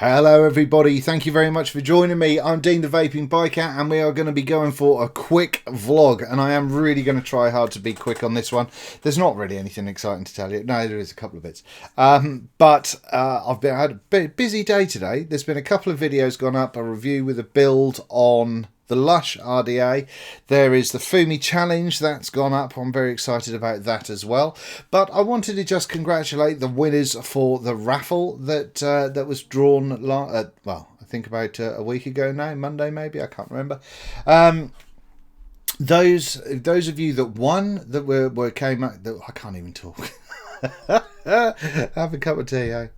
Hello everybody, thank you very much for joining me. I'm Dean the Vaping Biker and we are going to be going for a quick vlog, and I am really going to try hard to be quick on this one. There's not really anything exciting to tell you. No, there is a couple of bits. But I've had a busy day today. There's been a couple of videos gone up, a review with a build on the Lush RDA. There is the Fumi Challenge that's gone up. I'm very excited about that as well. But I wanted to just congratulate the winners for the raffle that was drawn, well, I think about a week ago now, Monday maybe, I can't remember. Those of you that won, that came out, I can't even talk. Have a cup of tea, eh?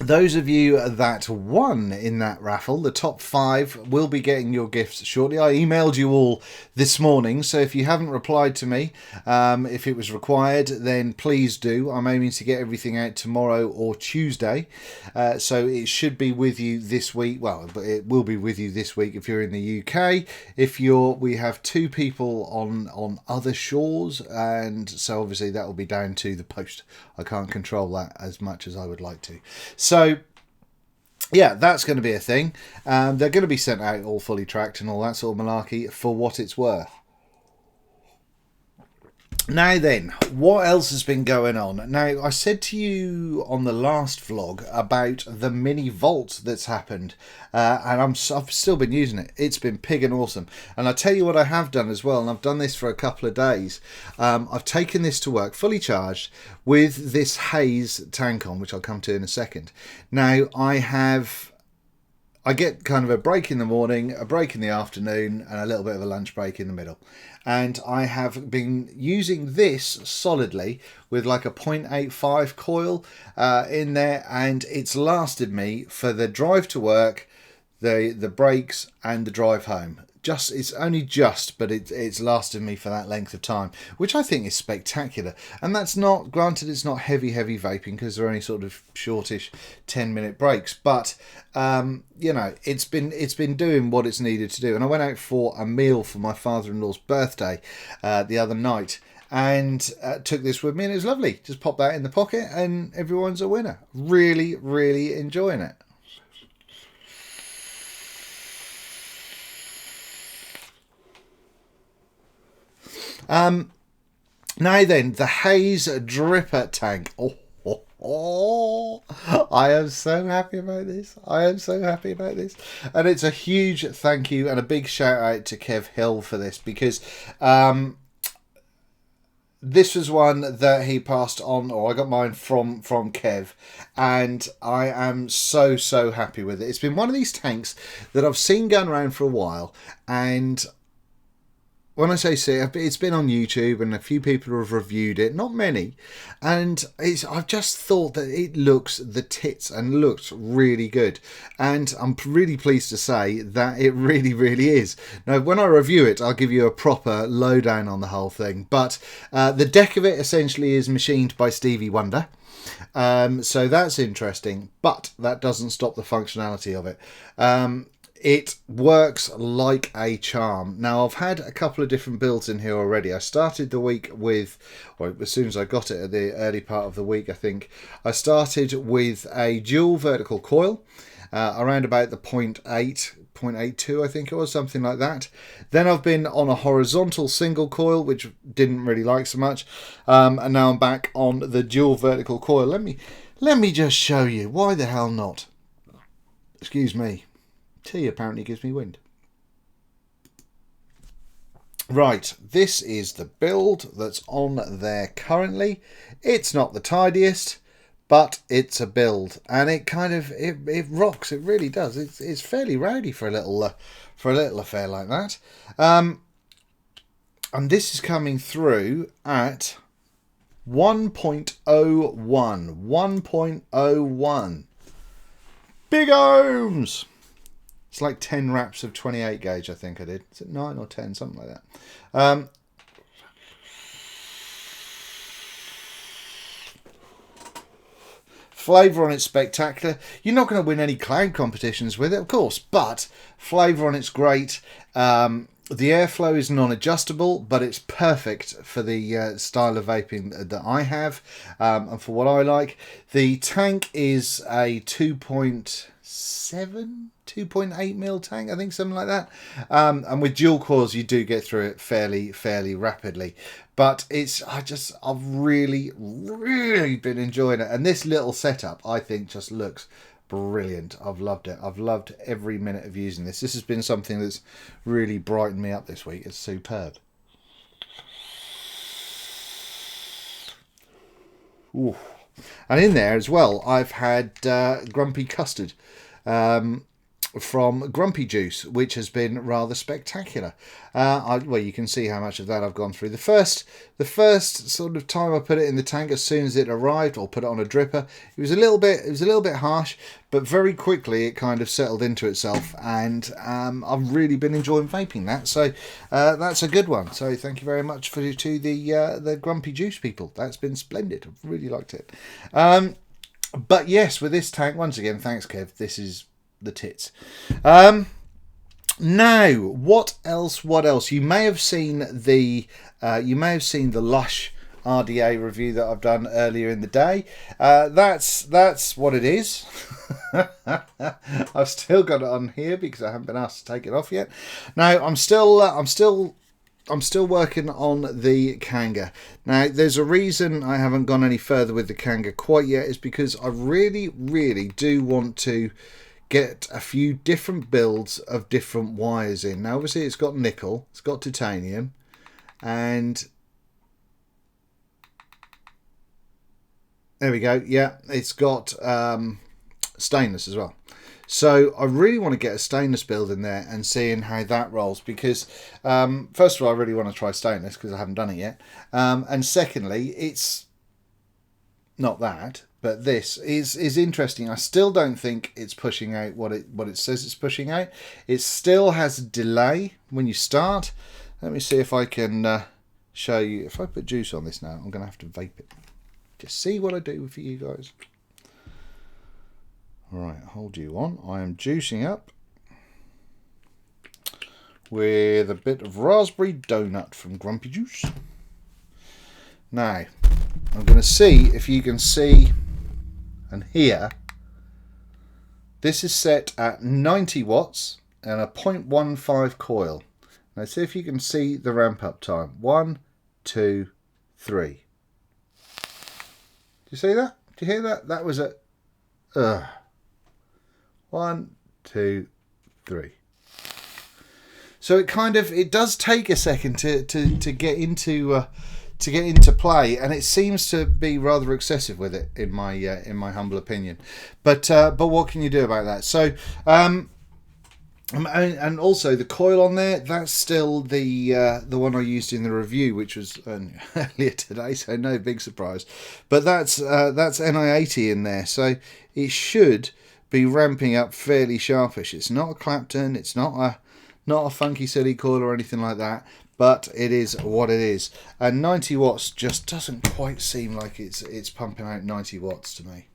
Those of you that won in that raffle, the top 5 will be getting your gifts shortly. I emailed you all this morning, so if you haven't replied to me, if it was required, then please do. I'm aiming to get everything out tomorrow or Tuesday, so it should be with you this week. Well, it will be with you this week if you're in the UK. We have 2 people on other shores, and so obviously that will be down to the post. I can't control that as much as I would like to. So, yeah, that's going to be a thing. They're going to be sent out all fully tracked and all that sort of malarkey for what it's worth. Now then, what else has been going on? Now, I said to you on the last vlog about the mini vault that's happened, and I've still been using it. It's been pig and awesome. And I tell you what I have done as well, and I've done this for a couple of days. I've taken this to work fully charged with this Haze tank on, which I'll come to in a second. Now, I get kind of a break in the morning, a break in the afternoon, and a little bit of a lunch break in the middle. And I have been using this solidly with like a 0.85 coil in there, and it's lasted me for the drive to work, the breaks, and the drive home. It's only just, but it's lasted me for that length of time, which I think is spectacular. And that's not, granted, it's not heavy vaping because they're only sort of shortish 10-minute breaks, but you know, it's been doing what it's needed to do. And I went out for a meal for my father-in-law's birthday the other night, and took this with me, and it was lovely. Just pop that in the pocket and everyone's a winner. Really enjoying it. Now then, the Haze dripper tank. Oh, I am so happy about this. And it's a huge thank you and a big shout out to Kev Hill for this, because this was one that he passed on, or I got mine from Kev, and I am so happy with it. It's been one of these tanks that I've seen going around for a while, and when I say see, it's been on YouTube and a few people have reviewed it, not many, and I've just thought that it looks the tits and looks really good, and I'm really pleased to say that it really is. Now, when I review it, I'll give you a proper lowdown on the whole thing, but the deck of it essentially is machined by Stevie Wonder. So that's interesting, but that doesn't stop the functionality of it. It works like a charm. Now, I've had a couple of different builds in here already. I started the week with, or as soon as I got it at the early part of the week, I think, I started with a dual vertical coil, around about the 0.82, I think it was, something like that. Then I've been on a horizontal single coil, which didn't really like so much, and now I'm back on the dual vertical coil. Let me just show you. Why the hell not? Excuse me. Tea apparently gives me wind. Right, this is the build that's on there currently. It's not the tidiest, but it's a build, and it kind of it rocks. It really does. It's fairly rowdy for a little affair like that. And this is coming through at 1.01. 1.01. Big ohms. It's like 10 wraps of 28 gauge, I think I did. Is it 9 or 10? Something like that. Flavour on it's spectacular. You're not going to win any cloud competitions with it, of course, but flavour on it's great. The airflow is non-adjustable, but it's perfect for the style of vaping that I have, and for what I like. The tank is a 2.8 mil tank, I think, something like that. And with dual cores, you do get through it fairly rapidly. But I've really been enjoying it, and this little setup, I think, just looks brilliant. I've loved it. I've loved every minute of using this. This has been something that's really brightened me up this week. It's superb. Ooh. And in there as well, I've had Grumpy Custard from Grumpy Juice, which has been rather spectacular. Well, you can see how much of that I've gone through. The first sort of time I put it in the tank, as soon as it arrived, or put it on a dripper, it was a little bit harsh, but very quickly it kind of settled into itself, and I've really been enjoying vaping that. So that's a good one. So thank you very much to the Grumpy Juice people. That's been splendid. I've really liked it. But yes, with this tank, once again, thanks Kev. This is the tits. Now, what else? You may have seen the Lush RDA review that I've done earlier in the day. That's what it is. I've still got it on here because I haven't been asked to take it off yet. No, I'm still working on the Kanga. Now, there's a reason I haven't gone any further with the Kanga quite yet, is because I really do want to get a few different builds of different wires in. Now, obviously, it's got nickel, it's got titanium, and there we go. Yeah, it's got stainless as well. So I really want to get a stainless build in there and seeing how that rolls, because first of all, I really want to try stainless because I haven't done it yet, and secondly, it's not that, but this is interesting. I still don't think it's pushing out what it says it's pushing out. It still has a delay when you start. Let me see if I can show you. If I put juice on this now, I'm going to have to vape it. Just see what I do for you guys. Alright, hold you on. I am juicing up with a bit of raspberry donut from Grumpy Juice. Now, I'm going to see if you can see and hear. This is set at 90 watts and a 0.15 coil. Now, see if you can see the ramp up time. 1, 2, 3. Do you see that? Do you hear that? That was a 1, 2, 3. So it does take a second to get into play, and it seems to be rather excessive with it in my humble opinion. But what can you do about that? So and also the coil on there, that's still the one I used in the review, which was earlier today, so no big surprise. But that's Ni80 in there, so it should be ramping up fairly sharpish. It's not a Clapton, it's not a funky silly coil or anything like that, but it is what it is. And 90 watts just doesn't quite seem like it's pumping out 90 watts to me.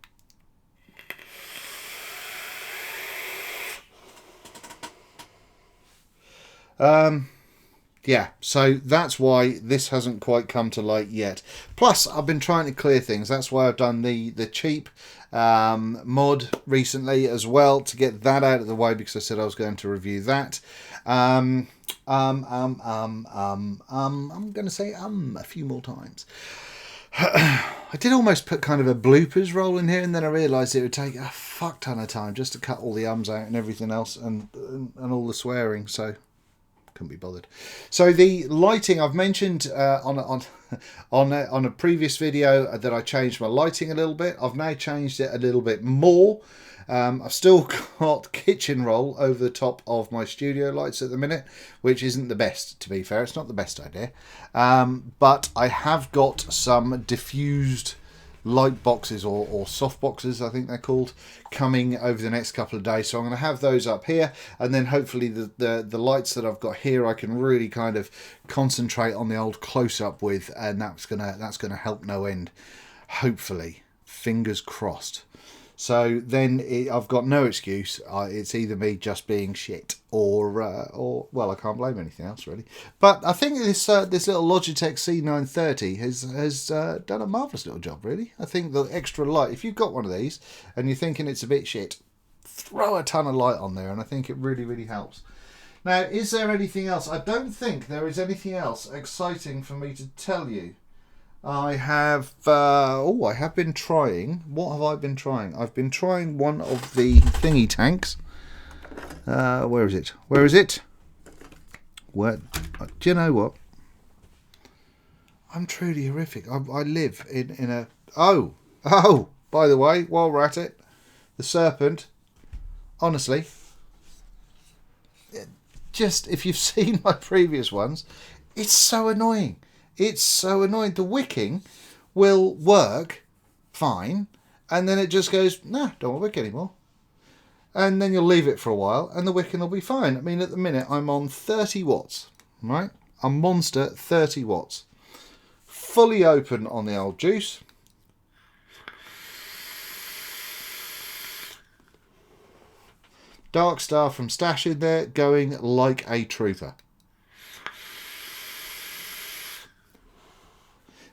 Yeah, so that's why this hasn't quite come to light yet. Plus, I've been trying to clear things. That's why I've done the cheap mod recently as well, to get that out of the way, because I said I was going to review that. I'm going to say a few more times. I did almost put kind of a bloopers roll in here, and then I realised it would take a fuck ton of time just to cut all the ums out and everything else, and all the swearing, so couldn't be bothered. So the lighting, I've mentioned on a previous video that I changed my lighting a little bit. I've now changed it a little bit more. I've still got kitchen roll over the top of my studio lights at the minute, which isn't the best, to be fair. It's not the best idea. But I have got some diffused light boxes, or soft boxes I think they're called, coming over the next couple of days. So I'm going to have those up here, and then hopefully the lights that I've got here I can really kind of concentrate on the old close-up with, and that's gonna help no end, hopefully, fingers crossed. So then I've got no excuse. It's either me just being shit, or well, I can't blame anything else really. But I think this little Logitech C930 has done a marvellous little job. Really, I think the extra light. If you've got one of these and you're thinking it's a bit shit, throw a ton of light on there, and I think it really helps. Now, is there anything else? I don't think there is anything else exciting for me to tell you. I have I have been trying. What have I been trying? I've been trying one of the thingy tanks. Where is it? Where is it? Where? Do you know what? I'm truly horrific. I live in a... Oh! By the way, while we're at it, the Serpent, honestly, just, if you've seen my previous ones, it's so annoying. It's so annoying. The wicking will work fine, and then it just goes, nah, don't want wick anymore. And then you'll leave it for a while, and the wicking will be fine. I mean, at the minute, I'm on 30 watts, right? A monster 30 watts. Fully open on the old juice. Dark Star from Stash in there, going like a trooper.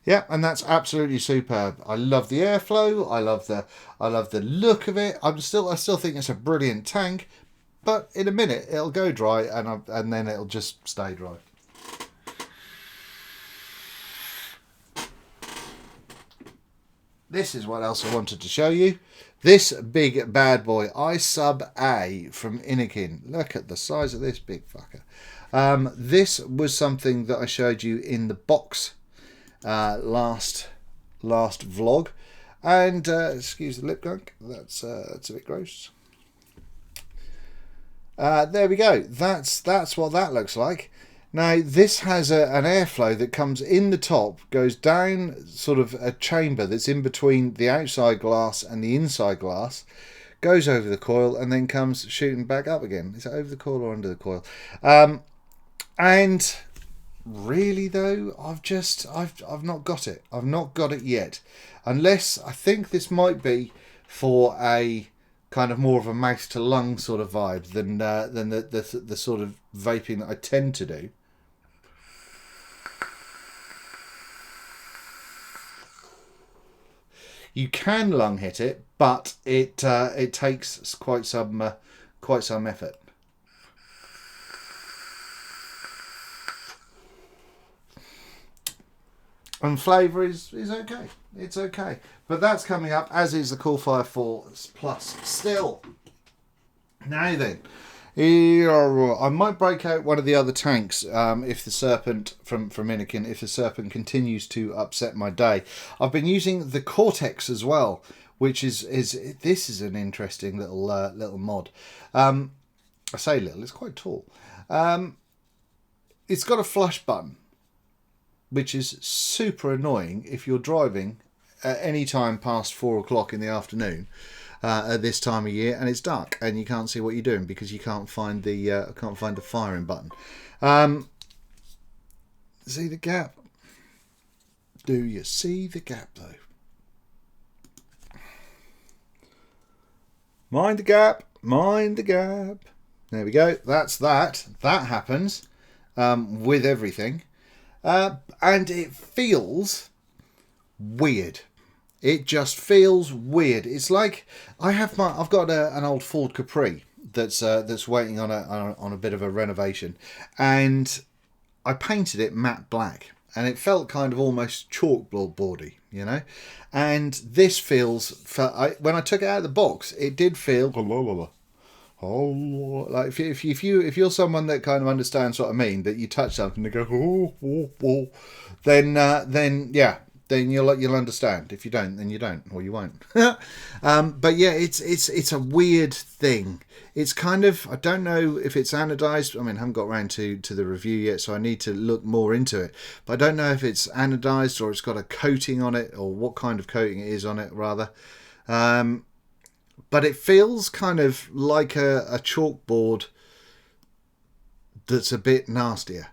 Yeah, and that's absolutely superb. I love the airflow. I love the look of it. I still think it's a brilliant tank, but in a minute it'll go dry, and then it'll just stay dry. This is what else I wanted to show you. This big bad boy, iSub A from Innikin. Look at the size of this big fucker. This was something that I showed you in the box last vlog, and excuse the lip gunk, that's a bit gross. There we go. That's what that looks like. Now this has an airflow that comes in the top, goes down sort of a chamber that's in between the outside glass and the inside glass, goes over the coil, and then comes shooting back up again. Is it over the coil or under the coil? And really though, I've not got it. I've not got it yet, unless I think this might be for a kind of more of a mouth to lung sort of vibe than the sort of vaping that I tend to do. You can lung hit it, but it takes quite some effort. And flavour is okay. It's okay. But that's coming up, as is the Coolfire 4 Plus still. Now then, I might break out one of the other tanks if the Serpent from Innikin, if the Serpent continues to upset my day. I've been using the Cortex as well, which is this is an interesting little mod. I say little, it's quite tall. It's got a flush button, which is super annoying if you're driving at any time past 4 o'clock in the afternoon at this time of year, and it's dark and you can't see what you're doing because you can't find the firing button. See the gap? Do you see the gap though? Mind the gap, mind the gap. There we go. That's that. That happens with everything. And it feels weird. It just feels weird. It's like I've got an old Ford Capri that's waiting on a bit of a renovation, and I painted it matte black, and it felt kind of almost chalkboardy, you know. And this feels, when I took it out of the box, it did feel like if you're someone that kind of understands what I mean, that you touch something and go then yeah, then you'll understand. If you don't, then you don't, or you won't. But yeah, it's a weird thing. It's kind of, I don't know if it's anodized. I mean, I haven't got around to the review yet, so I need to look more into it. But I don't know if it's anodized or it's got a coating on it, or what kind of coating it is on it rather. But it feels kind of like a chalkboard that's a bit nastier.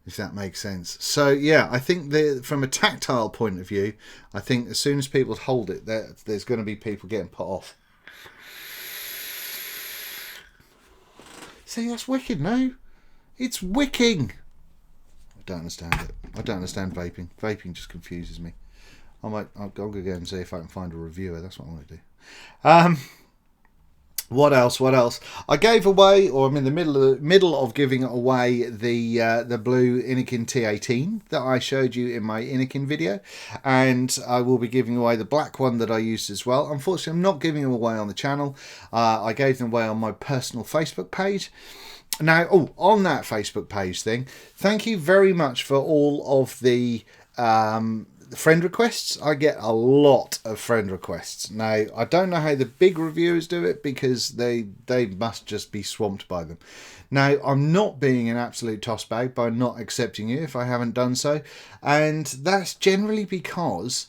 if that makes sense. So yeah, I think from a tactile point of view, I think as soon as people hold it, there's going to be people getting put off. See, that's wicked, no? It's wicking. I don't understand it. I don't understand vaping. Vaping just confuses me. I'll go and see if I can find a reviewer. That's what I want to do. What else? I gave away, or I'm in the middle of giving away the blue Inikin T18 that I showed you in my Inikin video, and I will be giving away the black one that I used as well. Unfortunately, I'm not giving them away on the channel. I gave them away on my personal Facebook page. Now, on that Facebook page thing, thank you very much for all of the friend requests. I get a lot of friend requests. Now, I don't know how the big reviewers do it because they must just be swamped by them. Now, I'm not being an absolute tossbag by not accepting you if I haven't done so, and that's generally because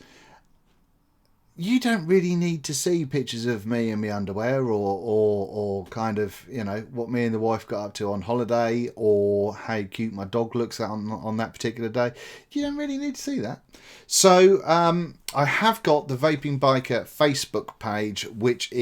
you don't really need to see pictures of me in my underwear or kind of, you know, what me and the wife got up to on holiday or how cute my dog looks on that particular day. You don't really need to see that. So I have got the Vaping Biker Facebook page, which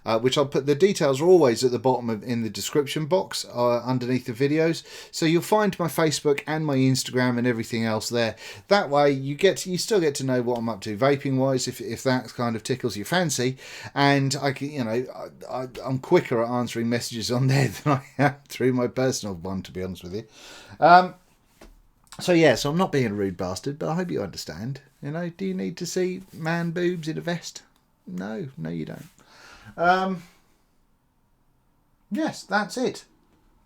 I'll put, the details are always at the bottom in the description box underneath the videos. So you'll find my Facebook and my Instagram and everything else there. That way you still get to know what I'm up to vaping wise, if that kind of tickles your fancy. And I can, you know, I'm quicker at answering messages on there than I am through my personal one, to be honest with you. So yeah, so I'm not being a rude bastard, but I hope you understand. You know, do you need to see man boobs in a vest? No, you don't. Yes, that's it.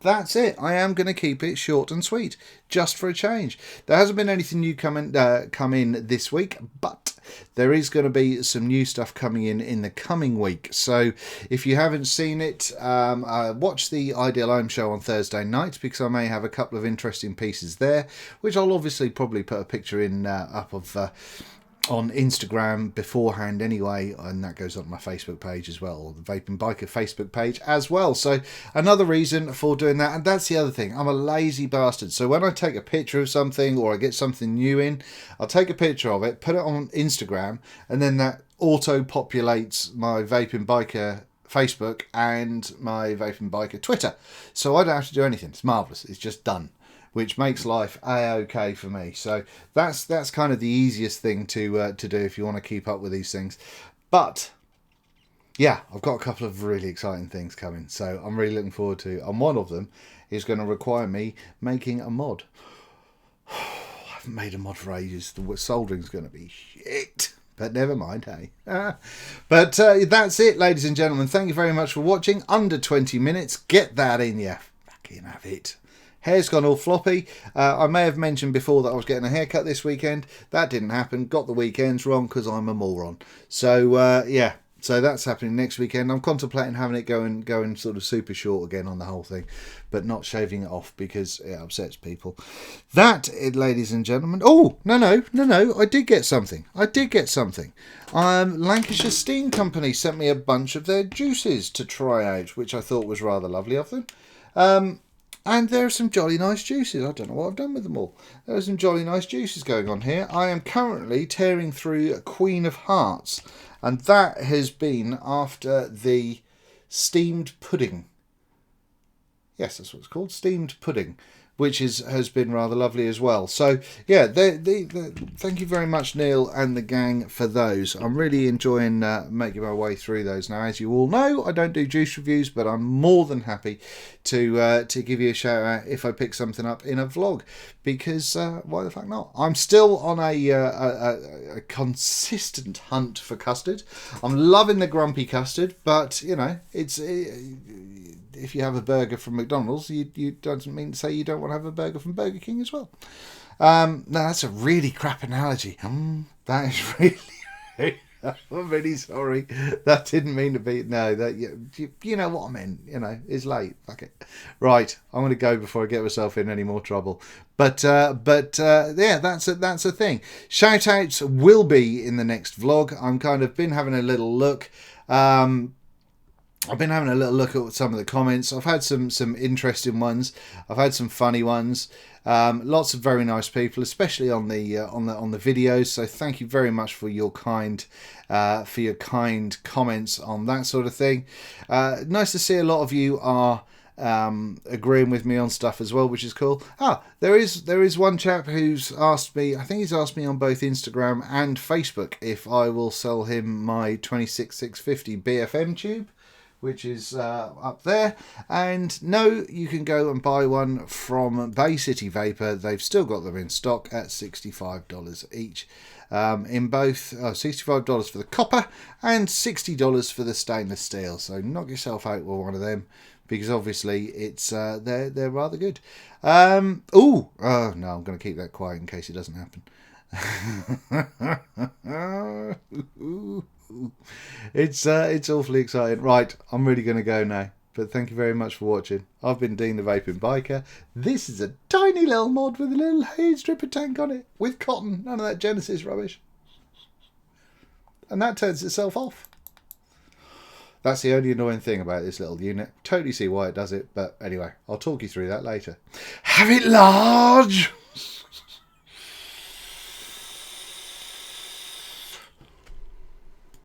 That's it. I am going to keep it short and sweet, just for a change. There hasn't been anything new come in this week, but there is going to be some new stuff coming in the coming week. So if you haven't seen it, watch the Ideal Home show on Thursday night, because I may have a couple of interesting pieces there, which I'll obviously probably put a picture in up of on Instagram beforehand anyway, and that goes on my Facebook page as well, or the Vaping Biker Facebook page as well. So another reason for doing that. And that's the other thing, I'm a lazy bastard, so when I take a picture of something or I get something new in, I'll take a picture of it, put it on Instagram, and then that auto populates my Vaping Biker Facebook and my Vaping Biker Twitter, so I don't have to do anything. It's marvellous, it's just done, which makes life a-okay for me. So that's kind of the easiest thing to do if you want to keep up with these things. But yeah, I've got a couple of really exciting things coming, so I'm really looking forward to. And one of them is going to require me making a mod. I haven't made a mod for ages. The soldering's going to be shit. But never mind, hey. But that's it, ladies and gentlemen. Thank you very much for watching. Under 20 minutes. Get that in you. Fucking have it. Hair's gone all floppy. I may have mentioned before that I was getting a haircut this weekend. That didn't happen. Got the weekends wrong because I'm a moron. So, yeah. So that's happening next weekend. I'm contemplating having it going sort of super short again on the whole thing, but not shaving it off because it upsets people. That, ladies and gentlemen. Oh, no. I did get something. Lancashire Steam Company sent me a bunch of their juices to try out, which I thought was rather lovely of them. And there are some jolly nice juices. I don't know what I've done with them all. There are some jolly nice juices going on here. I am currently tearing through Queen of Hearts, and that has been after the steamed pudding. Yes, that's what it's called, steamed pudding, which has been rather lovely as well. So yeah, thank you very much, Neil and the gang, for those. I'm really enjoying making my way through those now. As you all know, I don't do juice reviews, but I'm more than happy to give you a shout out if I pick something up in a vlog, because why the fuck not? I'm still on a consistent hunt for custard. I'm loving the grumpy custard, but you know, if you have a burger from McDonald's, you doesn't mean to say you don't want to have a burger from Burger King as well. No, that's a really crap analogy. That is really I'm really sorry. That didn't mean to be. No, that you know what I meant. You know, it's late. Fuck it. Right, I'm going to go before I get myself in any more trouble. But yeah, that's a thing. Shout outs will be in the next vlog. I'm kind of been having a little look. I've been having a little look at some of the comments. I've had some interesting ones. I've had some funny ones. Lots of very nice people, especially on the videos. So thank you very much for your kind comments on that sort of thing. Nice to see a lot of you are agreeing with me on stuff as well, which is cool. There is one chap who's asked me, I think he's asked me on both Instagram and Facebook, if I will sell him my 26650 BFM tube, which is up there. And no, you can go and buy one from Bay City Vapor. They've still got them in stock at $65 each. In both $65 for the copper and $60 for the stainless steel. So knock yourself out with one of them, because obviously it's they're rather good. No, I'm going to keep that quiet in case it doesn't happen. It's awfully exciting. Right, I'm really going to go now. But thank you very much for watching. I've been Dean the Vaping Biker. This is a tiny little mod with a little haze dripper tank on it with cotton. None of that Genesis rubbish. And that turns itself off. That's the only annoying thing about this little unit. Totally see why it does it. But anyway, I'll talk you through that later. Have it large!